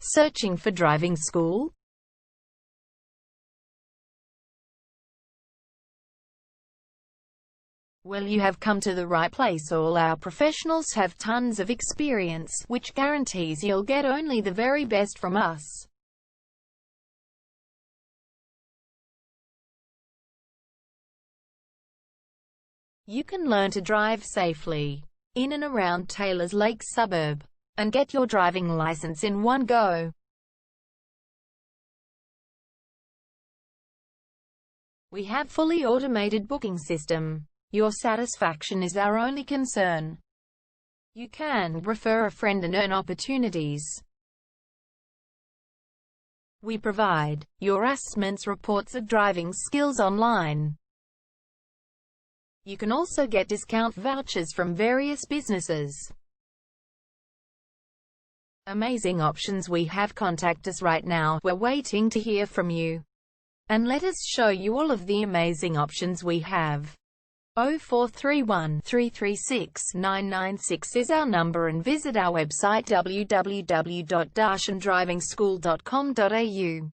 Searching for driving school? Well, you have come to the right place. All our professionals have tons of experience, which guarantees you'll get only the very best from us. You can learn to drive safely in and around Taylor's Lake suburb, and get your driving license in one go. We have fully automated booking system. Your satisfaction is our only concern. You can refer a friend and earn opportunities. We provide your assessments reports of driving skills online. You can also get discount vouchers from various businesses. Amazing options we have. Contact us right now. We're waiting to hear from you. And let us show you all of the amazing options we have. 0431 336 996 is our number, and visit our website www.darshandrivingschool.com.au.